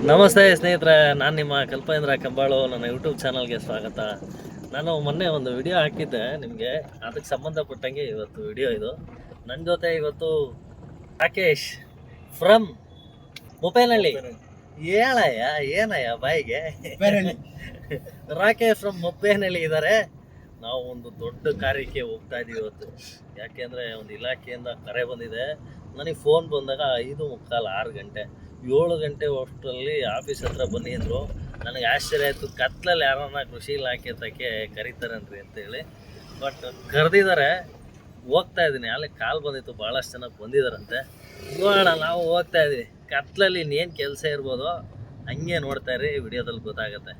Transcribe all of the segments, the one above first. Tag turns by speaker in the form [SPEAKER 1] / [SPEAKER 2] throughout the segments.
[SPEAKER 1] ನಮಸ್ತೆ ಸ್ನೇಹಿತರೆ, ನಾನು ನಿಮ್ಮ ಕಲ್ಪೇಂದ್ರ ಕಂಬಾಳು. ನನ್ನ ಯೂಟ್ಯೂಬ್ ಚಾನಲ್ಗೆ ಸ್ವಾಗತ. ನಾನು ಮೊನ್ನೆ ಒಂದು ವಿಡಿಯೋ ಹಾಕಿದ್ದೆ ನಿಮಗೆ, ಅದಕ್ಕೆ ಸಂಬಂಧಪಟ್ಟಂಗೆ ಇವತ್ತು ವಿಡಿಯೋ ಇದು. ನನ್ನ ಜೊತೆ ಇವತ್ತು ರಾಕೇಶ್ ಫ್ರಮ್ ಮುಪ್ಪೇನಹಳ್ಳಿ. ಹೇಳಯ್ಯ, ಏನಯ್ಯ ಬಾಯಿಗೆ. ರಾಕೇಶ್ ಫ್ರಮ್ ಮುಪ್ಪೇನಹಳ್ಳಿ ಇದ್ದಾರೆ. ನಾವು ಒಂದು ದೊಡ್ಡ ಕಾರ್ಯಕ್ಕೆ ಹೋಗ್ತಾ ಇದ್ದೀವಿ ಇವತ್ತು. ಯಾಕೆಂದರೆ ಒಂದು ಇಲಾಖೆಯಿಂದ ಕರೆ ಬಂದಿದೆ. ನನಗೆ ಫೋನ್ ಬಂದಾಗ 5:45 6 ಗಂಟೆ, 7 ಗಂಟೆ ಅಷ್ಟರಲ್ಲಿ ಆಫೀಸ್ ಹತ್ರ ಬನ್ನಿ ಅಂದರು. ನನಗೆ ಆಶ್ಚರ್ಯ ಆಯಿತು, ಕತ್ಲಲ್ಲಿ ಯಾರನ್ನ ಕೃಷಿ ಇಲಾಖೆ ತಕ್ಕೆ ಕರೀತಾರನ್ರಿ ಅಂತೇಳಿ. ಬಟ್ ಕರೆದಿದ್ದಾರೆ, ಹೋಗ್ತಾ ಇದ್ದೀನಿ. ಅಲ್ಲಿ ಕಾಲ್ ಬಂದಿತ್ತು, ಭಾಳಷ್ಟು ಜನ ಬಂದಿದ್ದಾರಂತೆ. ನೋಡೋಣ, ನಾವು ಹೋಗ್ತಾ ಇದ್ದೀವಿ. ಕತ್ಲಲ್ಲಿ ಇನ್ನೇನು ಕೆಲಸ ಇರ್ಬೋದು, ಹಂಗೆ ನೋಡ್ತಾ ಇರಿ, ವಿಡಿಯೋದಲ್ಲಿ ಗೊತ್ತಾಗುತ್ತೆ.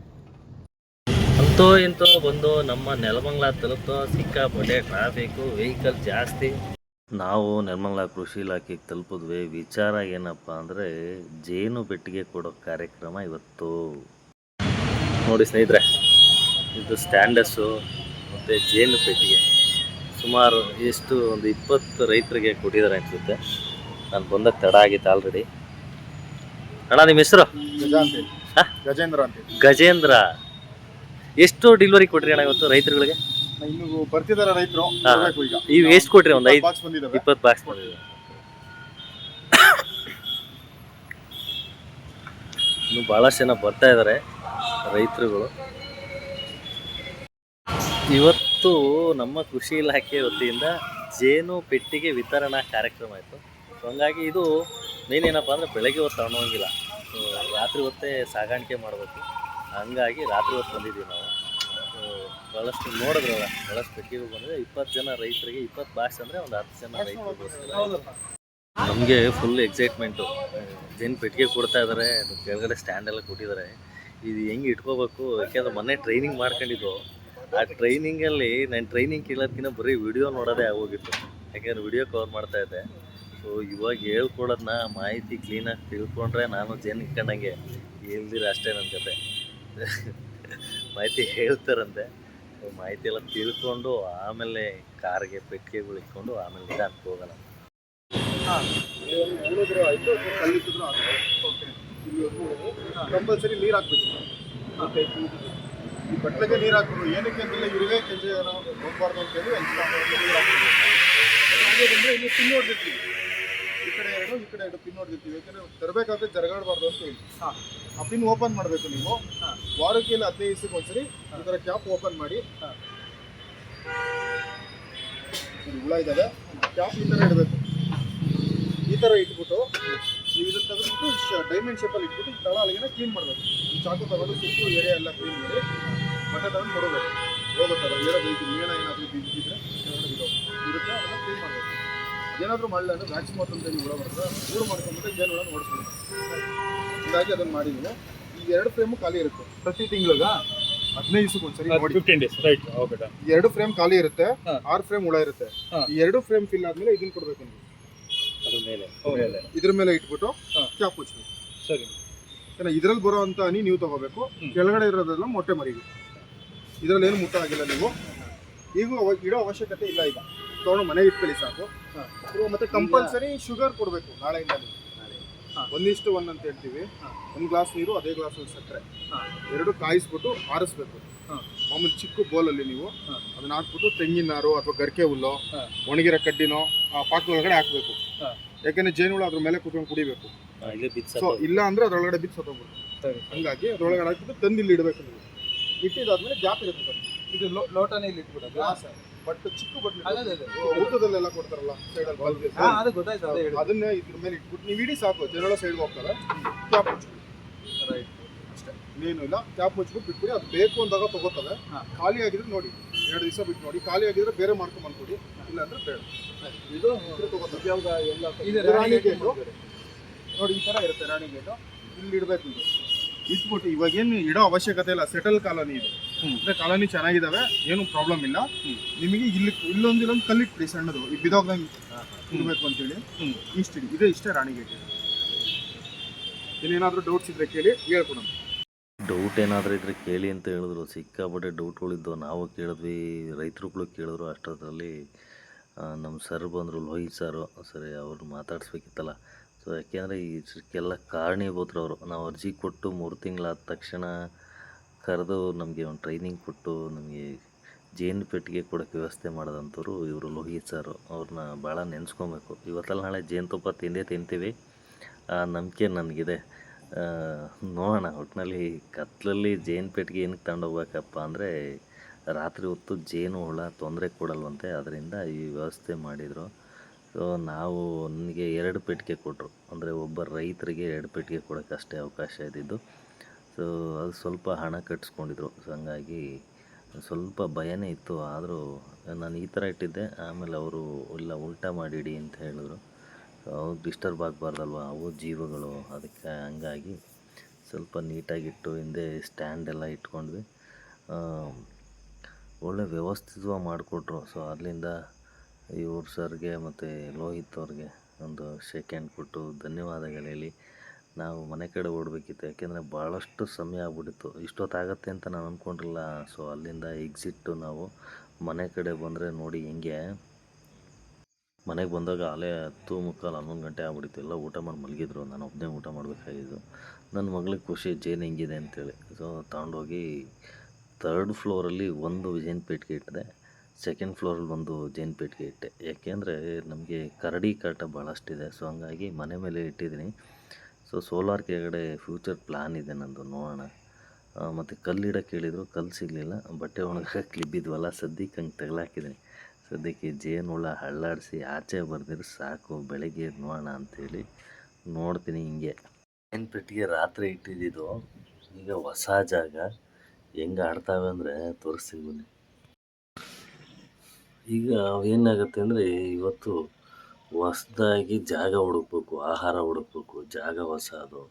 [SPEAKER 1] ಅಂತೂ ಇಂತೂ ಬಂದು ನಮ್ಮ ನೆಲಮಂಗಲ ತಲುಪ್ತೋ, ಸಿಕ್ಕಾಪಟ್ಟೆ ಟ್ರಾಫಿಕ್ಕು, ವೆಹಿಕಲ್ ಜಾಸ್ತಿ. ನಾವು ನೆಲಮಂಗಲ ಕೃಷಿ ಇಲಾಖೆಗೆ ತಲುಪಿದ್ವಿ. ವಿಚಾರ ಏನಪ್ಪ ಅಂದರೆ, ಜೇನು ಪೆಟ್ಟಿಗೆ ಕೊಡೋ ಕಾರ್ಯಕ್ರಮ ಇವತ್ತು. ನೋಡಿ ಸ್ನೇಹಿತರೆ, ಇದು ಸ್ಟ್ಯಾಂಡಸ್ಸು ಮತ್ತು ಜೇನು ಪೆಟ್ಟಿಗೆ ಸುಮಾರು ಎಷ್ಟು ಒಂದು 20 ರೈತರಿಗೆ ಕೊಟ್ಟಿದ್ದಾರೆ ಅನಿಸುತ್ತೆ. ನಾನು ಬಂದಾಗ ತಡ ಆಗಿತ್ತು ಆಲ್ರೆಡಿ. ಅಣ್ಣ, ನಿಮ್ಮ ಹೆಸರು?
[SPEAKER 2] ಗಜೇಂದ್ರ ಅಂತ.
[SPEAKER 1] ಗಜೇಂದ್ರ. ಎಷ್ಟು ಡೆಲಿವರಿ ಕೊಟ್ರಿ ಅಣ್ಣ ಇವತ್ತು ರೈತರುಗಳಿಗೆ?
[SPEAKER 2] ಇನ್ನು ಬರ್ತಿದಾರೆ ರೈತರು.
[SPEAKER 1] ಈಗ ಎಷ್ಟು ಕೊಟ್ರಿ? ಒಂದು 20 ಬಾಕ್ಸ್ ಬಂದಿದೆ. ಇನ್ನು ಭಾಳಷ್ಟು ಜನ ಬರ್ತಾ ಇದ್ದಾರೆ ರೈತರುಗಳು. ಇವತ್ತು ನಮ್ಮ ಕೃಷಿ ಇಲಾಖೆ ವತಿಯಿಂದ ಜೇನು ಪೆಟ್ಟಿಗೆ ವಿತರಣಾ ಕಾರ್ಯಕ್ರಮ ಆಯಿತು. ಸೊ ಹಂಗಾಗಿ ಇದು ಮೇನ್ ಏನಪ್ಪ ಅಂದರೆ, ಬೆಳಗ್ಗೆ ಹೊತ್ತು ತಗೊಳೋಂಗಿಲ್ಲ, ರಾತ್ರಿ ಹೊತ್ತೇ ಸಾಗಾಣಿಕೆ ಮಾಡಬೇಕು. ಹಂಗಾಗಿ ರಾತ್ರಿ ಹೊತ್ತು ಬಂದಿದ್ದೀವಿ ನಾವು. ಭಾಳಷ್ಟು ನೋಡಿದ್ರಲ್ಲ, ಭಾಳಷ್ಟು ಪೆಟ್ಟಿಗೆ ಬಂದರೆ 20 ಜನ ರೈತರಿಗೆ 20 ಬಾಕ್ಸ್ ಅಂದರೆ ಒಂದು 10 ಜನ ರೈತರಿಗೋಸ್ಕರ. ನಮಗೆ ಫುಲ್ ಎಕ್ಸೈಟ್ಮೆಂಟು. ಜೇನು ಪೆಟ್ಟಿಗೆ ಕೊಡ್ತಾ ಇದ್ದಾರೆ, ಕೆಳಗಡೆ ಸ್ಟ್ಯಾಂಡೆಲ್ಲ ಕೊಟ್ಟಿದ್ದಾರೆ. ಇದು ಹೆಂಗೆ ಇಟ್ಕೋಬೇಕು, ಯಾಕೆಂದ್ರೆ ಮೊನ್ನೆ ಟ್ರೈನಿಂಗ್ ಮಾಡ್ಕೊಂಡಿದ್ದು. ಆ ಟ್ರೈನಿಂಗಲ್ಲಿ ನಾನು ಟ್ರೈನಿಂಗ್ ಕೇಳೋದಕ್ಕಿಂತ ಬರೀ ವಿಡಿಯೋ ನೋಡೋದೇ ಆಗೋಗಿತ್ತು. ಯಾಕೆಂದ್ರೆ ವಿಡಿಯೋ ಕವರ್ ಮಾಡ್ತಾಯಿದ್ದೆ. ಸೊ ಇವಾಗ ಹೇಳ್ಕೊಡೋದನ್ನ ಮಾಹಿತಿ ಕ್ಲೀನಾಗಿ ತಿಳ್ಕೊಂಡ್ರೆ ನಾನು ಜೇನು ಇಟ್ಕೊಂಡಂಗೆ, ಹೇಳ್ದಿರ ಅಷ್ಟೇ ನನ್ನ ಕತೆ. ಮಾಹಿತಿ ಹೇಳ್ತಾರಂತೆ. ಮಾಹಿತಿ ಎಲ್ಲ ತಿಳ್ಕೊಂಡು ಆಮೇಲೆ ಕಾರ್ಗೆ ಪೆಟ್ಟಿಗೆಗಳು ಇಟ್ಕೊಂಡು ಆಮೇಲೆ ನಿಧಾನಕ್ಕೆ ಹೋಗೋಣ.
[SPEAKER 2] ಕಂಪಲ್ಸರಿ ನೀರು ಹಾಕ್ಬೇಕು. ಈ ಬಟ್ಲೆಗೆ ನೀರು ಹಾಕ್ಬೇಕು. ಏನಕ್ಕೆ ಅಂದರೆ ಇರುವೆ ಕೆಲಸ ಹೋಗ್ಬಾರ್ದು ಅಂತೇಳಿ ನೀರು ಹಾಕ್ಬೇಕು. ಇಲ್ಲಿ ಪಿನ್ ಹೊಡೆದಿರ್ತೀವಿ, ಈ ಕಡೆ 2 ಪಿನ್ ಹೊಡೆದಿರ್ತೀವಿ. ಯಾಕಂದರೆ ತರಬೇಕಾದ್ರೆ ಜರಗಾಡಬಾರ್ದು ಅಂತ ಹೇಳಿ. ಆ ಪಿನ್ ಓಪನ್ ಮಾಡಬೇಕು ನೀವು. ವಾರಕ್ಕೆ ಇಲ್ಲ 15 ದಿವಸಕ್ಕೆ ಒಂದ್ಸರಿ ಈ ಥರ ಕ್ಯಾಪ್ ಓಪನ್ ಮಾಡಿ. ಹುಳ ಇದ್ದಾವೆ, ಕ್ಯಾಪ್ ಈ ಥರ ಇಡಬೇಕು. ಈ ಥರ ಇಟ್ಬಿಟ್ಟು ನೀವು ಇದನ್ನು ತೆಗೆದ್ಬಿಟ್ಟು ಡೈಮಂಡ್ ಶೇಪಲ್ಲಿ ಇಟ್ಬಿಟ್ಟು ತಳ ಅಲ್ಲಿಗೆ ಕ್ಲೀನ್ ಮಾಡಬೇಕು. ಚಾಕು ತಗೊಂಡು ಸುತ್ತು ಏರಿಯಾ ಎಲ್ಲ ಕ್ಲೀನ್ ಮಾಡಿ ಬಟ್ಟೆ ತಗೊಂಡು ಕೊಡಬೇಕು. ಹೋಗುತ್ತೆ ಏನಾದರೂ ಮೇಣ ಏನಾದರೂ ಬಿದ್ದಿದ್ರೆ ಇರುತ್ತೆ, ಅದನ್ನು ಕ್ಲೀನ್ ಮಾಡಬೇಕು. ಏನಾದರೂ ಮಾಡಲಿಲ್ಲ ಅಂದರೆ ಮ್ಯಾಕ್ಸಿಮಮ್ ಅಂತೇಳಿ ಹುಳ ಬರ್ತದೆ, ಗೂಡು ಮಾಡ್ಕೊಂಡ್ಬಿಟ್ಟು ಜೇನು ಹುಳ ಓಡಿಸ್ಬೇಕು. ಹೀಗಾಗಿ ಅದನ್ನು ಮಾಡಿ ನೀವು. ಈ 2 ಫ್ರೇಮು ಖಾಲಿ ಇರುತ್ತೆ ಪ್ರತಿ ತಿಂಗಳಿಗೆ. 15 ದಿವಸಕ್ಕೆ ಒಂದ್ಸರಿ 15 ಡೇಸ್ ರೈಟ್. 2 ಫ್ರೇಮ್ ಖಾಲಿ ಇರುತ್ತೆ, 6 ಫ್ರೇಮ್ ಹುಳ ಇರುತ್ತೆ. ಈ 2 ಫ್ರೇಮ್ ಫಿಲ್ ಆದ್ಮೇಲೆ ಇದನ್ನ ಕೊಡ್ಬೇಕು ನೀವು. ಇದ್ರ ಮೇಲೆ ಇಟ್ಬಿಟ್ಟು ಕ್ಯಾಪ್ ಮುಚ್ಚಬೇಕು. ಸರಿ. ಯಾಕಂದ್ರೆ ಇದ್ರಲ್ಲಿ ಬರೋ ಅಂತ ಹನಿ ನೀವು ತಗೋಬೇಕು. ಕೆಳಗಡೆ ಇರೋದೆಲ್ಲ ಮೊಟ್ಟೆ ಮರಿಗೆ. ಇದ್ರಲ್ಲಿ ಏನು ಮುಟ್ಟ ಆಗಿಲ್ಲ ನೀವು. ಈಗ ಇಡೋ ಅವಶ್ಯಕತೆ ಇಲ್ಲ. ಈಗ ತೊಗೊಂಡು ಮನೆಗೆ ಇಟ್ಕೊಳ್ಳಿ ಸಾಕು. ಮತ್ತೆ ಕಂಪಲ್ಸರಿ ಶುಗರ್ ಕೊಡಬೇಕು ನಾಳೆಯಿಂದ. 1:1 ಅಂತ ಹೇಳ್ತೀವಿ. 1 ಗ್ಲಾಸ್ ನೀರು, ಅದೇ ಗ್ಲಾಸ್ ಸಕ್ಕರೆ, 2 ಕಾಯಿಸ್ಬಿಟ್ಟು ಆರಿಸ್ಬೇಕು. ಮಾಮೂಲಿ ಚಿಕ್ಕ ಬೋಲಲ್ಲಿ ನೀವು ಅದನ್ನ ಹಾಕ್ಬಿಟ್ಟು ತೆಂಗಿನ ನಾರು ಅಥವಾ ಗರಿಕೆ ಹುಲ್ಲು, ಒಣಗಿರೋ ಕಡ್ಡಿನೋ ಆ ಪಾತ್ರೆ ಒಳಗಡೆ ಹಾಕಬೇಕು. ಯಾಕೆಂದ್ರೆ ಜೇನುಹುಳ ಅದ್ರ ಮೇಲೆ ಕೂತ್ಕೊಂಡು ಕುಡಿಬೇಕು. ಸೊ ಇಲ್ಲ ಅಂದ್ರೆ ಅದ್ರೊಳಗಡೆ ಬಿದ್ದು ಸತ್ತೋಗ್ಬಿಡುತ್ತೆ. ಹಂಗಾಗಿ ಅದ್ರೊಳಗಡೆ ಹಾಕ್ಬಿಟ್ಟು ತಂದು ಇಲ್ಲಿ ಇಡಬೇಕು. ನೀವು ಇಟ್ಟಿದ್ದಾದ್ಮೇಲೆ ಗ್ಯಾಪ್ ಇರುತ್ತೆ. ಇದು ಲೋಟನೇ ಇಲ್ಲಿ ಇಟ್ಬಿಟ್ಟು ಗ್ಲಾಸ್ ಬಟ್ ಚಿಕ್ಕ ಬಟ್ಲು ಊಟದಲ್ಲೆಲ್ಲ ಕೊಡ್ತಾರಲ್ಲ ಸೈಡಲ್ಲಿ, ಅದನ್ನೇ ಇದ್ರ ಮೇಲೆ ಇಟ್ಬಿಟ್ಟು ನೀವು ಇಡೀ ಸಾಕು. ಜೇನುಹುಳ ಸೈಡ್ಗೆ ಹೋಗ್ತಾರೆ. ಕ್ಯಾಪ್ ಮುಚ್ಚಿಬಿಟ್ಟು ರೈಟ್ ಅಷ್ಟೇ, ಇನ್ನೇನು ಇಲ್ಲ. ಕ್ಯಾಪ್ ಮುಚ್ಚಿಬಿಟ್ಟು ಬಿಟ್ಬಿಡಿ. ಅದು ಬೇಕು ಅಂದಾಗ ತಗೋತವೆ. ಖಾಲಿ ಆಗಿದ್ರೆ ನೋಡಿ, 2 ದಿವಸ ಬಿಟ್ಟು ನೋಡಿ. ಖಾಲಿ ಆಗಿದ್ರೆ ಬೇರೆ ಮಾಡ್ಕೊಂಡ್ಬಂದ್ಕೊಡಿ, ಇಲ್ಲಾಂದ್ರೆ ಬೇಡ. ಇದು ತಗೋತವೆ ಎಲ್ಲ. ರಾಣಿ ಗೇಟು ನೋಡಿ, ಈ ಥರ ಇರುತ್ತೆ ರಾಣಿ ಗೇಟು. ಇಲ್ಲಿ ಇಡಬೇಕು. ಇದು ಇಟ್ಬಿಟ್ಟು ಇವಾಗೇನು ಇಡೋ ಅವಶ್ಯಕತೆ ಇಲ್ಲ. ಸೆಟಲ್ ಕಾಲೋನಿ ಇದು. ಅಂದರೆ ಕಾಲೋನಿ ಚೆನ್ನಾಗಿದ್ದಾವೆ, ಏನು ಪ್ರಾಬ್ಲಮ್ ಇಲ್ಲ. ನಿಮಗೆ ಇಲ್ಲೊಂದು ಕಲ್ಲಿಟ್ಬಿಡಿ ಸಣ್ಣದು, ಈ ಬಿದೋಗ್ದಂಗೆ ಇರಬೇಕು ಅಂತೇಳಿ. ಇಷ್ಟೇ ರಾಣಿ ಗೇಟ್. ಇನ್ನೇನಾದರೂ ಡೌಟ್ಸ್ ಇದ್ರೆ ಕೇಳಿ, ಹೇಳ್ಕೊಡೋಣ.
[SPEAKER 1] ಡೌಟ್ ಏನಾದರೂ ಇದ್ದರೆ ಕೇಳಿ ಅಂತ ಹೇಳಿದ್ರು. ಸಿಕ್ಕಾಪಟ್ಟೆ ಡೌಟ್ಗಳಿದ್ದು. ನಾವು ಕೇಳಿದ್ವಿ, ರೈತರುಗಳು ಕೇಳಿದ್ರು. ಅಷ್ಟರಲ್ಲಿ ನಮ್ಮ ಸರ್ ಬಂದರು, ಲೋಹಿತ್ ಸಾರು. ಸರಿ, ಅವ್ರು ಮಾತಾಡಿಸ್ಬೇಕಿತ್ತಲ್ಲ. ಸೊ ಯಾಕೆಂದರೆ ಇದಕ್ಕೆಲ್ಲ ಕಾರಣೀಭೂತರು ಅವರು. ನಾವು ಅರ್ಜಿ ಕೊಟ್ಟು 3 ತಿಂಗಳಾದ ತಕ್ಷಣ ಕರೆದು ನಮಗೆ ಒಂದು ಟ್ರೈನಿಂಗ್ ಕೊಟ್ಟು ನಮಗೆ ಜೇನು ಪೆಟ್ಟಿಗೆ ಕೊಡೋಕ್ಕೆ ವ್ಯವಸ್ಥೆ ಮಾಡಿದಂಥವ್ರು ಇವರು ಲೋಹಿತ್ ಸರು. ಅವ್ರನ್ನ ಭಾಳ ನೆನೆಸ್ಕೊಬೇಕು. ಇವತ್ತಲ್ಲ ನಾಳೆ ಜೇನುತುಪ್ಪ ತಿಂದೇ ತಿಂತೀವಿ, ಆ ನಂಬಿಕೆ ನನಗಿದೆ. ನೋಡೋಣ, ಒಟ್ಟಿನಲ್ಲಿ ಕತ್ತಲಲ್ಲಿ ಜೇನು ಪೆಟ್ಟಿಗೆ ಏನಕ್ಕೆ ತಗೊಂಡೋಗ್ಬೇಕಪ್ಪ ಅಂದರೆ ರಾತ್ರಿ ಹೊತ್ತು ಜೇನು ಹುಳ ತೊಂದರೆ ಕೊಡಲ್ವಂತೆ, ಅದರಿಂದ ಈ ವ್ಯವಸ್ಥೆ ಮಾಡಿದರು. ಸೊ ನಾವು ನನಗೆ 2 ಪೆಟ್ಟಿಗೆ ಕೊಟ್ಟರು. ಅಂದರೆ ಒಬ್ಬ ರೈತರಿಗೆ 2 ಪೆಟ್ಟಿಗೆ ಕೊಡೋಕ್ಕೆ ಅಷ್ಟೇ ಅವಕಾಶ ಇದ್ದಿದ್ದು. ಸೊ ಅದು ಸ್ವಲ್ಪ ಹಣ ಕಟ್ಟಿಸ್ಕೊಂಡಿದ್ರು. ಸೊ ಹಂಗಾಗಿ ಸ್ವಲ್ಪ ಭಯನೇ ಇತ್ತು. ಆದರೂ ನಾನು ಈ ಥರ ಇಟ್ಟಿದ್ದೆ. ಆಮೇಲೆ ಅವರು ಇಲ್ಲ ಉಲ್ಟಾ ಮಾಡಿಡಿ ಅಂತ ಹೇಳಿದ್ರು. ಅವು ಡಿಸ್ಟರ್ಬ್ ಆಗಬಾರ್ದಲ್ವ, ಅವು ಜೀವಗಳು. ಅದಕ್ಕೆ ಹಂಗಾಗಿ ಸ್ವಲ್ಪ ನೀಟಾಗಿಟ್ಟು ಹಿಂದೆ ಸ್ಟ್ಯಾಂಡೆಲ್ಲ ಇಟ್ಕೊಂಡ್ವಿ. ಒಳ್ಳೆ ವ್ಯವಸ್ಥಿತವಾಗಿ ಮಾಡಿಕೊಟ್ರು. ಸೊ ಅಲ್ಲಿಂದ ಇವ್ರ ಸರ್ಗೆ ಮತ್ತು ಲೋಹಿತ್ ಅವ್ರಿಗೆ ಒಂದು ಶೇಕ್ ಹ್ಯಾಂಡ್ ಕೊಟ್ಟು ಧನ್ಯವಾದಗಳು ಹೇಳಿ ನಾವು ಮನೆ ಕಡೆ ಓಡಬೇಕಿತ್ತು. ಯಾಕೆಂದರೆ ಭಾಳಷ್ಟು ಸಮಯ ಆಗ್ಬಿಟ್ಟಿತ್ತು. ಇಷ್ಟೊತ್ತಾಗತ್ತೆ ಅಂತ ನಾನು ಅಂದ್ಕೊಂಡಿರಲಿಲ್ಲ. ಸೊ ಅಲ್ಲಿಂದ ಎಕ್ಸಿಟ್ಟು ನಾವು ಮನೆ ಕಡೆ ಬಂದರೆ ನೋಡಿ ಹಿಂಗೆ ಮನೆಗೆ ಬಂದಾಗ ಅಲ್ಲೇ 10:45-11 ಗಂಟೆ ಆಗ್ಬಿಟ್ಟಿತ್ತು. ಎಲ್ಲ ಊಟ ಮಾಡಿ ಮಲಗಿದ್ರು. ನಾನು ಒಬ್ಬನೇ ಊಟ ಮಾಡಬೇಕಾಗಿದ್ದು. ನನ್ನ ಮಗಳಿಗೆ ಖುಷಿ ಜೇನು ಹೆಂಗಿದೆ ಅಂತೇಳಿ. ಸೊ ತಗೊಂಡೋಗಿ 3rd ಫ್ಲೋರಲ್ಲಿ ಒಂದು ಜೇನು ಪೆಟ್ಟಿಗೆ ಇಟ್ಟಿದೆ. 2nd ಫ್ಲೋರಲ್ಲಿ ಒಂದು ಜೇನು ಪೆಟ್ಟಿಗೆ ಇಟ್ಟೆ. ಯಾಕೆಂದರೆ ನಮಗೆ ಕರಡಿ ಕಾಟ ಭಾಳಷ್ಟಿದೆ. ಸೊ ಹಂಗಾಗಿ ಮನೆ ಮೇಲೆ ಇಟ್ಟಿದ್ದೀನಿ. ಸೊ ಸೋಲಾರ್ ಕೆಳಗಡೆ ಫ್ಯೂಚರ್ ಪ್ಲ್ಯಾನ್ ಇದೆ ನಂದು, ನೋಡೋಣ. ಮತ್ತು ಕಲ್ಲಿಡಕ್ಕೆ ಹೇಳಿದರು, ಕಲ್ಲು ಸಿಗಲಿಲ್ಲ. ಬಟ್ಟೆ ಒಣಗಕ್ಕೆ ಕ್ಲಿಬ್ಬಿದ್ವಲ್ಲ, ಸದ್ಯಕ್ಕೆ ಹಂಗೆ ತಗಲಾಕಿದ್ದೀನಿ. ಸದ್ಯಕ್ಕೆ ಜೇನು ಹುಳ ಹಳ್ಳಾಡಿಸಿ ಆಚೆ ಬರ್ದಿದ್ರೆ ಸಾಕು, ಬೆಳಗ್ಗೆ ನೋಡೋಣ ಅಂಥೇಳಿ ನೋಡ್ತೀನಿ. ಹಿಂಗೆ ಜೇನು ಪೆಟ್ಟಿಗೆ ರಾತ್ರಿ ಇಟ್ಟಿದ್ದು ಈಗ ಹೊಸ ಜಾಗ ಹೆಂಗೆ ಆಡ್ತಾವೆ ಅಂದರೆ ತೋರಿಸ್ತೀನಿ ಬನ್ನಿ. ಈಗ ಏನಾಗುತ್ತೆ ಅಂದರೆ ಇವತ್ತು ಹೊಸ್ದಾಗಿ ಜಾಗ ಹುಡುಕ್ಬೇಕು, ಆಹಾರ ಹುಡುಕ್ಬೇಕು. ಜಾಗ ಹೊಸದು,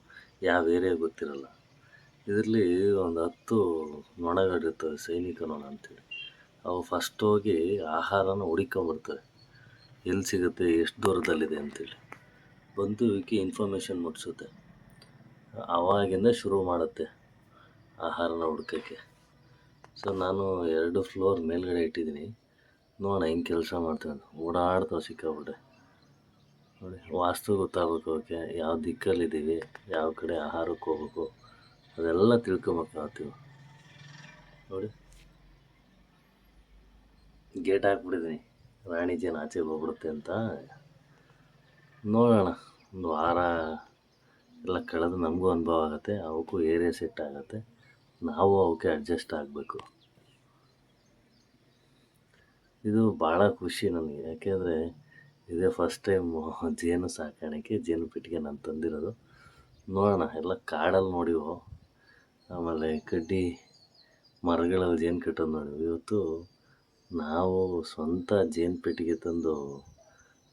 [SPEAKER 1] ಯಾವ ಏರಿಯಾ ಗೊತ್ತಿರಲ್ಲ. ಇದರಲ್ಲಿ ಒಂದು 10 ನೊಣಗಳಿರ್ತವೆ, ಸೈನಿಕ ನೊಣ ಅಂತೇಳಿ. ಅವು ಫಸ್ಟ್ ಹೋಗಿ ಆಹಾರನ ಹುಡುಕೊಂಬರ್ತವೆ, ಎಲ್ಲಿ ಸಿಗುತ್ತೆ, ಎಷ್ಟು ದೂರದಲ್ಲಿದೆ ಅಂತೇಳಿ. ಬಂದು ಇವಕ್ಕೆ ಇನ್ಫಾರ್ಮೇಷನ್ ಮುಟ್ಟಿಸುತ್ತೆ. ಆವಾಗಿಂದ ಶುರು ಮಾಡುತ್ತೆ ಆಹಾರನ ಹುಡ್ಕೋಕ್ಕೆ. ಸೊ ನಾನು 2 ಫ್ಲೋರ್ ಮೇಲ್ಗಡೆ ಇಟ್ಟಿದ್ದೀನಿ. ನೋಡೋಣ ಹೆಂಗೆ ಕೆಲಸ ಮಾಡ್ತೇವೆ ಅಂತ. ಓಡಾಡ್ತಾವೆ ಸಿಕ್ಕಾಬಿಟ್ಟೆ. ನೋಡಿ, ವಾಸ್ತು ಗೊತ್ತಾಗಬೇಕು ಅವಕ್ಕೆ, ಯಾವ ದಿಕ್ಕಲ್ಲಿದ್ದೀವಿ, ಯಾವ ಕಡೆ ಆಹಾರಕ್ಕೆ ಹೋಗ್ಬೇಕು, ಅದೆಲ್ಲ ತಿಳ್ಕೊಬೇಕಾಗ್ತೀವಿ. ನೋಡಿ, ಗೇಟ್ ಹಾಕ್ಬಿಟ್ಟಿದ್ದೀನಿ, ರಾಣಿ ಜೇನು ಆಚೆಗೆ ಹೋಗ್ಬಿಡುತ್ತೆ ಅಂತ. ನೋಡೋಣ, ಒಂದು ವಾರ ಎಲ್ಲ ಕಳೆದು ನಮಗೂ ಅನುಭವ ಆಗುತ್ತೆ, ಅವಕ್ಕೂ ಏರಿಯಾ ಸೆಟ್ ಆಗುತ್ತೆ, ನಾವು ಅವಕ್ಕೆ ಅಡ್ಜಸ್ಟ್ ಆಗಬೇಕು. ಇದು ಭಾಳ ಖುಷಿ ನನಗೆ. ಯಾಕೆಂದರೆ ಇದೇ ಫಸ್ಟ್ ಟೈಮು ಜೇನು ಸಾಕಾಣಿಕೆ, ಜೇನು ಪೆಟ್ಟಿಗೆ ನಾನು ತಂದಿರೋದು. ನೋಡೋಣ, ಎಲ್ಲ ಕಾಡಲ್ಲಿ ನೋಡಿವು, ಆಮೇಲೆ ಕಡ್ಡಿ ಮರಗಳಲ್ಲಿ ಜೇನು ಕಟ್ಟೋದು ನೋಡಿವು. ಇವತ್ತು ನಾವು ಸ್ವಂತ ಜೇನು ಪೆಟ್ಟಿಗೆ ತಂದು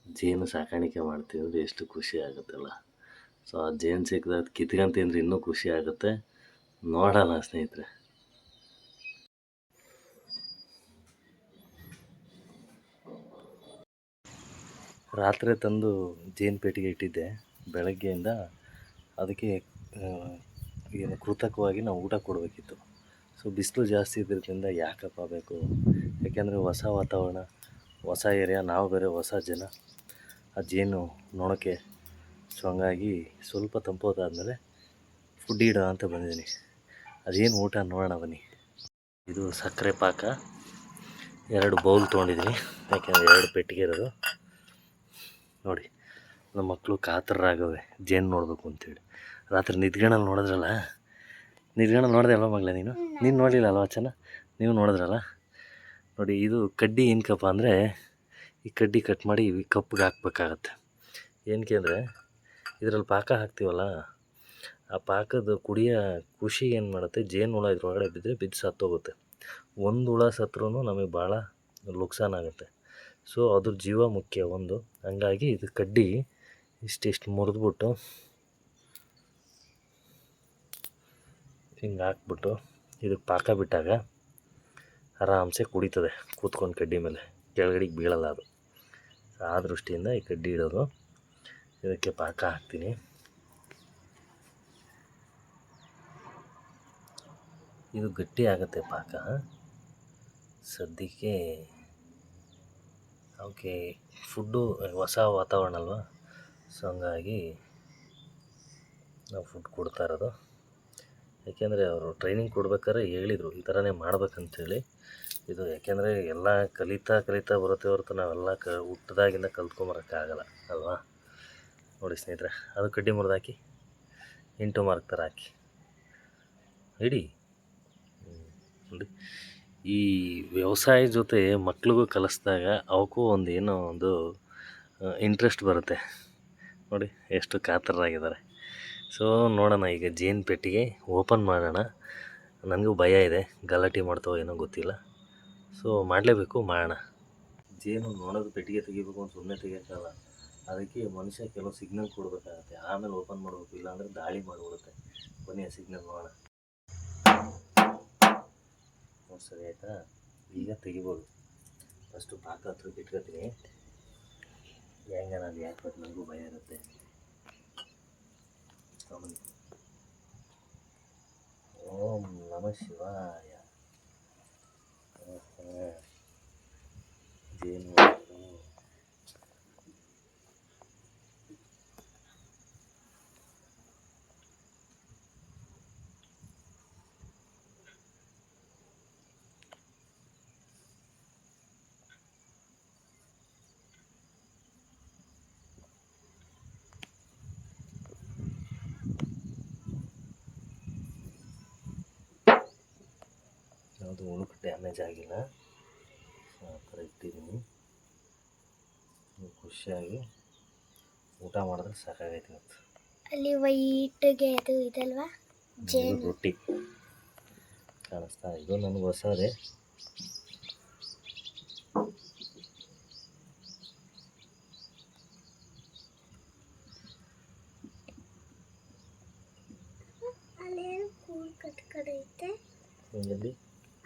[SPEAKER 1] ಜೇನು ಸಾಕಾಣಿಕೆ ಮಾಡ್ತೀವಿ ಅಂದರೆ ಎಷ್ಟು ಖುಷಿ ಆಗುತ್ತಲ್ಲ. ಸೊ ಆ ಜೇನು ಸಿಕ್ಕಿದಾಗ ಕಿತ್ಕೊಂತೀನಿ ಇನ್ನೂ ಖುಷಿ ಆಗುತ್ತೆ. ನೋಡೋಣ ಸ್ನೇಹಿತರೆ. ರಾತ್ರಿ ತಂದು ಜೇನು ಪೆಟ್ಟಿಗೆ ಇಟ್ಟಿದ್ದೆ. ಬೆಳಗ್ಗೆಯಿಂದ ಅದಕ್ಕೆ ಏನು ಕೃತಕವಾಗಿ ನಾವು ಊಟ ಕೊಡಬೇಕಿತ್ತು. ಸೊ ಬಿಸಿಲು ಜಾಸ್ತಿ ಇದ್ದಿದ್ದರಿಂದ ಯಾಕಪ್ಪ ಬೇಕು, ಯಾಕೆಂದರೆ ಹೊಸ ವಾತಾವರಣ, ಹೊಸ ಏರಿಯಾ, ನಾವು ಬೇರೆ ಹೊಸ ಜನ, ಆ ಜೇನು ನೋಡೋಕ್ಕೆ. ಸೊ ಹಂಗಾಗಿ ಸ್ವಲ್ಪ ತಂಪೋದಾದಮೇಲೆ ಫುಡ್ ಇಡೋ ಅಂತ ಬಂದಿದ್ದೀನಿ. ಅದೇನು ಊಟ ನೋಡೋಣ ಬನ್ನಿ. ಇದು ಸಕ್ಕರೆ ಪಾಕ 2 ಬೌಲ್ ತೊಗೊಂಡಿದ್ದೀನಿ, ಯಾಕೆಂದರೆ 2 ಪೆಟ್ಟಿಗೆ ಇರೋದು. ನೋಡಿ, ನಮ್ಮ ಮಕ್ಕಳು ಕಾತರರಾಗವೆ ಜೇನು ನೋಡಬೇಕು ಅಂತೇಳಿ. ರಾತ್ರಿ ನಿದ್ಗಣಲ್ಲಿ ನೋಡಿದ್ರಲ್ಲ, ನಿದ್ಗಣಲ್ಲಿ ನೋಡಿದೆ ಅಲ್ವ ಮಗಳೇ ನೀನು ನೋಡಲಿಲ್ಲ ಅಲ್ವ ಚೆನ್ನ, ನೀವು ನೋಡಿದ್ರಲ್ಲ. ನೋಡಿ, ಇದು ಕಡ್ಡಿ ಏನಕ್ಕಪ್ಪ ಅಂದರೆ, ಈ ಕಡ್ಡಿ ಕಟ್ ಮಾಡಿ ಈ ಕಪ್ಪಿಗೆ ಹಾಕ್ಬೇಕಾಗತ್ತೆ. ಏನಕ್ಕೆ ಅಂದರೆ ಇದರಲ್ಲಿ ಪಾಕ ಹಾಕ್ತೀವಲ್ಲ, ಆ ಪಾಕದ ಕುಡಿಯೋ ಖುಷಿ ಏನು ಮಾಡುತ್ತೆ, ಜೇನು ಹುಳ ಇದ್ರೊಳಗಡೆ ಬಿದ್ದು ಸತ್ತೋಗುತ್ತೆ. ಒಂದು ಹುಳ ಸತ್ರೂ ನಮಗೆ ಭಾಳ ನುಕ್ಸಾನ್ ಆಗುತ್ತೆ. ಸೊ ಅದ್ರ ಜೀವ ಮುಖ್ಯ ಒಂದು. ಹಂಗಾಗಿ ಇದು ಕಡ್ಡಿ ಇಷ್ಟಿಷ್ಟು ಮುರಿದ್ಬಿಟ್ಟು ಹಿಂಗೆ ಹಾಕ್ಬಿಟ್ಟು ಇದಕ್ಕೆ ಪಾಕ ಬಿಟ್ಟಾಗ ಆರಾಮ್ಸೆ ಕುಡಿತದೆ ಕೂತ್ಕೊಂಡು ಕಡ್ಡಿ ಮೇಲೆ, ಕೆಳಗಡೆಗೆ ಬೀಳಲ್ಲ ಅದು. ಆ ದೃಷ್ಟಿಯಿಂದ ಈ ಕಡ್ಡಿ ಇಡೋದು. ಇದಕ್ಕೆ ಪಾಕ ಹಾಕ್ತೀನಿ. ಇದು ಗಟ್ಟಿ ಆಗುತ್ತೆ ಪಾಕ. ಸದ್ಯಕ್ಕೆ ಅವಕ್ಕೆ ಫುಡ್ಡು ಹೊಸ ವಾತಾವರಣ ಅಲ್ವಾ, ಸೊ ಹಂಗಾಗಿ ನಾವು ಫುಡ್ ಕೊಡ್ತಾ ಇರೋದು. ಯಾಕೆಂದರೆ ಅವರು ಟ್ರೈನಿಂಗ್ ಕೊಡ್ಬೇಕಾದ್ರೆ ಹೇಳಿದರು ಈ ಥರನೇ ಮಾಡ್ಬೇಕಂತೇಳಿ. ಇದು ಯಾಕೆಂದರೆ ಎಲ್ಲ ಕಲಿತಾ ಬರುತ್ತೆ ಹೊರತು ನಾವೆಲ್ಲ ಹುಟ್ಟಿದಾಗಿಂದ ಕಲ್ತ್ಕೊಂಬರೋಕ್ಕಾಗಲ್ಲ ಅಲ್ವಾ. ನೋಡಿ ಸ್ನೇಹಿತರೆ, ಅದು ಕಡ್ಡಿ ಮುರಿದಾಕಿ ಇಂಟು ಮಾರ್ಕ್ ಥರ ಹಾಕಿ ಇಡಿ. ನೋಡಿ, ಈ ವ್ಯವಸಾಯ ಜೊತೆ ಮಕ್ಳಿಗೂ ಕಲಿಸ್ದಾಗ ಅವಕ್ಕೂ ಒಂದು ಏನೋ ಒಂದು ಇಂಟ್ರೆಸ್ಟ್ ಬರುತ್ತೆ. ನೋಡಿ ಎಷ್ಟು ಕಾತರರಾಗಿದ್ದಾರೆ. ಸೊ ನೋಡೋಣ, ಈಗ ಜೇನು ಪೆಟ್ಟಿಗೆ ಓಪನ್ ಮಾಡೋಣ. ನನಗೂ ಭಯ ಇದೆ, ಗಲಾಟೆ ಮಾಡ್ತಾವೋ ಏನೋ ಗೊತ್ತಿಲ್ಲ. ಸೊ ಮಾಡಲೇಬೇಕು, ಮಾಡೋಣ. ಜೇನು ನೋಡೋದು ಪೆಟ್ಟಿಗೆ ತೆಗಿಬೇಕು ಅಂತ ಸುಮ್ಮನೆ ತೆಗಿಯೋಕ್ಕಲ್ಲ, ಅದಕ್ಕೆ ಮನುಷ್ಯ ಕೆಲವು ಸಿಗ್ನಲ್ ಕೊಡಬೇಕಾಗತ್ತೆ, ಆಮೇಲೆ ಓಪನ್ ಮಾಡಬೇಕು, ಇಲ್ಲಾಂದರೆ ದಾಳಿ ಮಾಡಿಬಿಡುತ್ತೆ. ಬನ್ನಿ ಆ ಸಿಗ್ನಲ್ ನೋಡೋಣ. ಸರಿ ಆಯಿತಾ, ಈಗ ತೆಗಿಬೋದು. ಫಸ್ಟು ಪಾಕ ಹತ್ರಕ್ಕೆ ಇಟ್ಕೊತೀನಿ. ಹೆಂಗೆ ನಾನು ಯಾಕೆ ನನಗೂ ಭಯ ಇರುತ್ತೆ. ಓಂ ನಮಃ ಶಿವಾಯ. ಜೇನು ಯಾವುದು ಉಳುಕು ಡ್ಯಾಮೇಜ್ ಆಗಿಲ್ಲ. ಆ ಥರ ಇಟ್ಟಿದ್ದೀನಿ. ಖುಷಿಯಾಗಿ ಊಟ ಮಾಡಿದ್ರೆ ಸಾಕಾಗೈತೆ ಇವತ್ತು.
[SPEAKER 3] ಅಲ್ಲಿ ವೈಟ್ಗೆ ಅದು ಇದಲ್ವಾ ಜೇನು
[SPEAKER 1] ರೊಟ್ಟಿ ಕಾಣಿಸ್ತಾ, ಇದು ನನಗೆ ಹೊಸದೇ.
[SPEAKER 3] ಅಲ್ಲಿ ಕೂಲ್ ಕಟ್ಕಡೈತೆ
[SPEAKER 1] ಎಲ್ಲಿ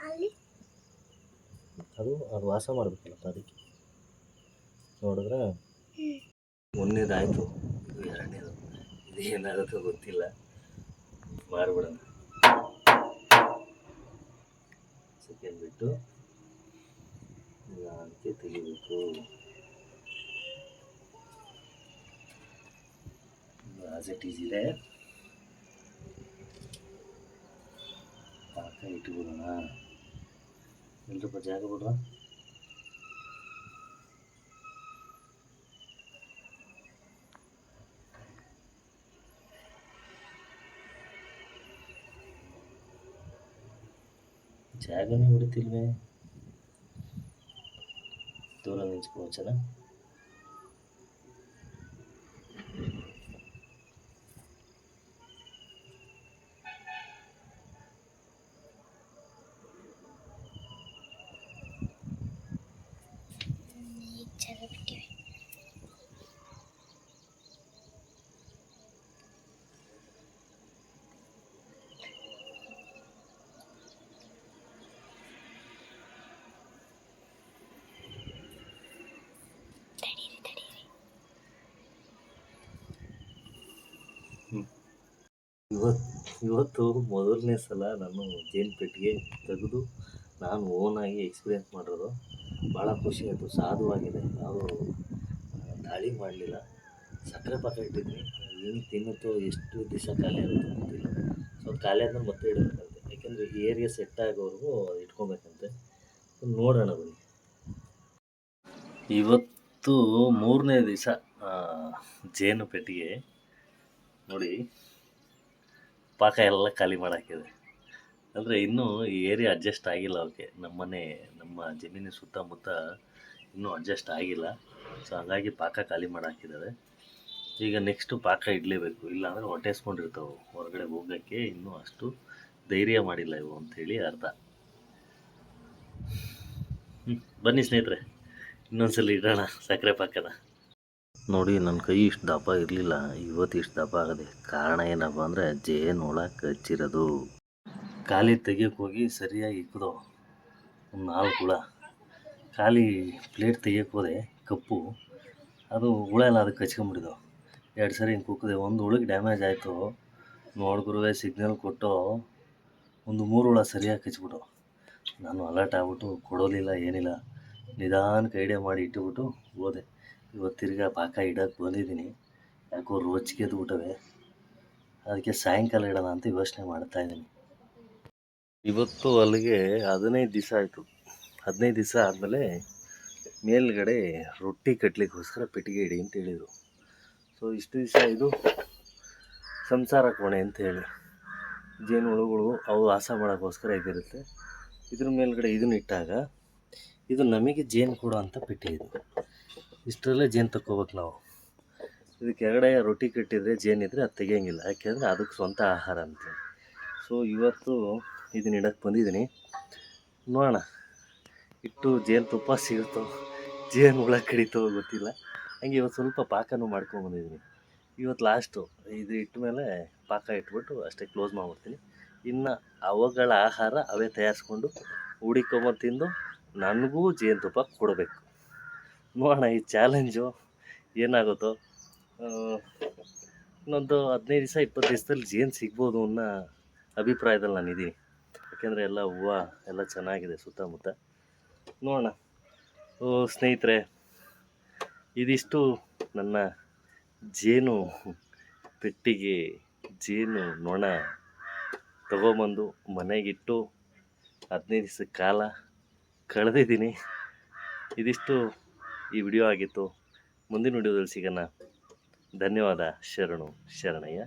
[SPEAKER 3] ಅಲ್ಲಿ
[SPEAKER 1] ಅದು ವಾಸ ಮಾಡಬೇಕಲ್ಲಪ್ಪ, ಅದಕ್ಕೆ ನೋಡಿದ್ರೆ ಒಂದನೇದಾಯಿತು, ಇದು ಎರಡನೇದು. ಇದು ಏನಾಗುತ್ತೋ ಗೊತ್ತಿಲ್ಲ, ಮಾರಿಬಿಡೋಣ. ಸೆಕೆಂಡ್ ಬಿಟ್ಟು ಅದಕ್ಕೆ ತೆಗಿಬೇಕು. ಆಸ್ ಇಟ್ ಈಸ್ ಇದೆ, ಪಾಕ ಇಟ್ಬಿಡೋಣ. ಎಲ್ರಪ್ಪ ಜಾಗ ಬಿಡ್ರ. ಜಾಗನೇ ಬಿಡ್ತಿಲ್ವೇ, ದೂರ ನಿಂತ್ಕೋಚನ.
[SPEAKER 3] ಈಗ ಜಾಗ ಬಿಟ್ಟಿವೆ.
[SPEAKER 1] ಇವತ್ತು ಮೊದಲನೇ ಸಲ ನಾನು ಜೇನು ಪೆಟ್ಟಿಗೆ ತೆಗೆದು ನಾನು ಓನಾಗಿ ಎಕ್ಸ್ಪೀರಿಯೆನ್ಸ್ ಮಾಡಿರೋದು. ಭಾಳ ಖುಷಿ ಆಯಿತು, ಸಾಧುವಾಗಿದೆ, ಯಾವುದೂ ದಾಳಿ ಮಾಡಲಿಲ್ಲ. ಸಕ್ಕರೆ ಪಾಕ ಇಟ್ಟಿದ್ದೀನಿ, ಏನು ತಿನ್ನುತ್ತೋ ಎಷ್ಟು ದಿವಸ ಖಾಲಿ ಆಗುತ್ತೋ ಗೊತ್ತಿಲ್ಲ. ಸೊ ಖಾಲಿ ಆದ್ಮೇಲೆ ಮತ್ತೆ ಇಡಬೇಕಂತೆ, ಯಾಕೆಂದರೆ ಏರಿಯಾ ಸೆಟ್ ಆಗೋವರೆಗೂ ಇಟ್ಕೊಬೇಕಂತೆ. ನೋಡೋಣ ಬನ್ನಿ. ಇವತ್ತು 3ನೇ ದಿವಸ ಜೇನು ಪೆಟ್ಟಿಗೆ. ನೋಡಿ, ಪಾಕ ಎಲ್ಲ ಖಾಲಿ ಮಾಡಾಕಿದೆ. ಅಂದರೆ ಇನ್ನೂ ಈ ಏರಿಯಾ ಅಡ್ಜಸ್ಟ್ ಆಗಿಲ್ಲ ಅವಕ್ಕೆ. ನಮ್ಮ ಜಮೀನಿನ ಸುತ್ತಮುತ್ತ ಇನ್ನೂ ಅಡ್ಜಸ್ಟ್ ಆಗಿಲ್ಲ. ಸೊ ಹಾಗಾಗಿ ಪಾಕ ಖಾಲಿ ಮಾಡಾಕಿದ್ದಾವೆ. ಈಗ ನೆಕ್ಸ್ಟು ಪಾಕ ಇಡಲೇಬೇಕು, ಇಲ್ಲಾಂದರೆ ಹೊಟ್ಟೆಸ್ಕೊಂಡಿರ್ತಾವೆ, ಹೊರಗಡೆ ಹೋಗೋಕ್ಕೆ ಇನ್ನೂ ಅಷ್ಟು ಧೈರ್ಯ ಮಾಡಿಲ್ಲ ಇವು ಅಂಥೇಳಿ ಅರ್ಥ. ಬನ್ನಿ ಸ್ನೇಹಿತರೆ, ಇನ್ನೊಂದ್ಸಲ ಇಡೋಣ ಸಕ್ಕರೆ ಪಾಕನ. ನೋಡಿ, ನನ್ನ ಕೈ ಇಷ್ಟು ದಪ್ಪ ಇರಲಿಲ್ಲ, ಇವತ್ತು ಇಷ್ಟು ದಪ್ಪ ಆಗದೆ. ಕಾರಣ ಏನಪ್ಪ ಅಂದರೆ ಜೇನು ಹುಳ ಕಚ್ಚಿರೋದು. ಖಾಲಿ ತೆಗಿಯೋಕೆ ಹೋಗಿ ಸರಿಯಾಗಿ ಇಕ್ಕದವು ಒಂದು 4 ಹುಳ. ಖಾಲಿ ಪ್ಲೇಟ್ ತೆಗಿಯೋಕೆ ಹೋದೆ, ಕಪ್ಪು ಅದು ಹುಳ ಎಲ್ಲ ಅದಕ್ಕೆ ಕಚ್ಕೊಂಬಿಟ್ಟಿದ್ದವು. 2 ಸರಿ ಹಿಂಗೆ ಕುಕ್ಕಿದೆ, ಒಂದು ಹುಳಕ್ಕೆ ಡ್ಯಾಮೇಜ್ ಆಯಿತು. ನೋಡ್ಗುರುವೆ ಸಿಗ್ನಲ್ ಕೊಟ್ಟು ಒಂದು 3 ಹುಳ ಸರಿಯಾಗಿ ಕಚ್ಬಿಟ್ಟು. ನಾನು ಅಲರ್ಟ್ ಆಗ್ಬಿಟ್ಟು ಕೊಡೋಲಿಲ್ಲ, ಏನಿಲ್ಲ, ನಿಧಾನಕ್ಕೆ ಐಡಿಯಾ ಮಾಡಿ ಇಟ್ಟುಬಿಟ್ಟು ಹೋದೆ. ಇವತ್ತು ತಿರ್ಗಾ ಪಾಕ ಇಡೋಕ್ಕೆ ಬಂದಿದ್ದೀನಿ. ಯಾಕೋ ರೋಚಿಗೆ ಎದ್ಬಿಟ್ಟವೆ, ಅದಕ್ಕೆ ಸಾಯಂಕಾಲ ಇಡೋಣ ಅಂತ ಯೋಚನೆ ಮಾಡ್ತಾ ಇದ್ದೀನಿ. ಇವತ್ತು ಅಲ್ಲಿಗೆ 15 ದಿವಸ ಆಯಿತು. 15 ದಿವಸ ಆದಮೇಲೆ ಮೇಲ್ಗಡೆ ರೊಟ್ಟಿ ಕಟ್ಟಲಿಕ್ಕೋಸ್ಕರ ಪೆಟ್ಟಿಗೆ ಇಡಿ ಅಂತ ಹೇಳಿದರು. ಸೊ ಇಷ್ಟು ದಿವಸ ಇದು ಸಂಸಾರ ಕೋಣೆ ಅಂತ ಹೇಳಿ ಜೇನುಹುಳುಗಳು ಅವು ವಾಸ ಮಾಡೋಕ್ಕೋಸ್ಕರ ಇದಿರುತ್ತೆ. ಇದ್ರ ಮೇಲ್ಗಡೆ ಇದನ್ನ ಇಟ್ಟಾಗ ಇದು ನಮಗೆ ಜೇನು ಕೊಡೋ ಅಂಥ ಪೆಟ್ಟಿ ಇದು. ಇಷ್ಟರಲ್ಲೇ ಜೇನು ತಗೋಬೇಕು ನಾವು. ಇದು ಕೆಳಗಡೆ ರೊಟ್ಟಿ ಕಟ್ಟಿದರೆ ಜೇನಿದ್ರೆ ಅದು ತೆಗಿಯೋಂಗಿಲ್ಲ, ಯಾಕೆಂದರೆ ಅದಕ್ಕೆ ಸ್ವಂತ ಆಹಾರ ಅಂತೇಳಿ. ಸೊ ಇವತ್ತು ಇದನ್ನ ಇಡಕ್ಕೆ ಬಂದಿದ್ದೀನಿ. ನೋಡೋಣ ಇಟ್ಟು ಜೇನುತುಪ್ಪ ಸಿಗುತ್ತೋ ಜೇನು ಹುಳ ಕಡಿತೋ ಗೊತ್ತಿಲ್ಲ. ಹಂಗೆ ಇವತ್ತು ಸ್ವಲ್ಪ ಪಾಕನೂ ಮಾಡ್ಕೊಂಬಂದಿದ್ದೀನಿ. ಇವತ್ತು ಲಾಸ್ಟು ಇದು ಇಟ್ಟ ಮೇಲೆ ಪಾಕ ಇಟ್ಬಿಟ್ಟು ಅಷ್ಟೇ ಕ್ಲೋಸ್ ಮಾಡಿಬಿಡ್ತೀನಿ. ಇನ್ನು ಅವುಗಳ ಆಹಾರ ಅವೇ ತಯಾರಿಸ್ಕೊಂಡು ಹುಡಿಕೊಂಬಂದು ತಿಂದು ನನಗೂ ಜೇನುತುಪ್ಪ ಕೊಡಬೇಕು. ನೋಡೋಣ ಈ ಚಾಲೆಂಜು ಏನಾಗುತ್ತೋ. ಇನ್ನೊಂದು 15 ದಿವಸ 20 ದಿವಸದಲ್ಲಿ ಜೇನು ಸಿಗ್ಬೋದು ಅನ್ನೋ ಅಭಿಪ್ರಾಯದಲ್ಲಿ ನಾನಿದ್ದೀನಿ. ಯಾಕೆಂದರೆ ಎಲ್ಲ ಹೂವು ಎಲ್ಲ ಚೆನ್ನಾಗಿದೆ ಸುತ್ತಮುತ್ತ. ನೋಡೋಣ. ಸ್ನೇಹಿತರೆ, ಇದಿಷ್ಟು ನನ್ನ ಜೇನು ಪೆಟ್ಟಿಗೆ ಜೇನು ನೊಣ ತಗೊಂಬಂದು ಮನೆಗಿಟ್ಟು 15 ದಿವಸದ ಕಾಲ ಕಳೆದಿದ್ದೀನಿ. ಇದಿಷ್ಟು ಈ ವಿಡಿಯೋ ಆಗಿತ್ತು. ಮುಂದಿನ ವಿಡಿಯೋದಲ್ಲಿ ಸಿಗೋಣ. ಧನ್ಯವಾದ. ಶರಣು ಶರಣಯ್ಯ.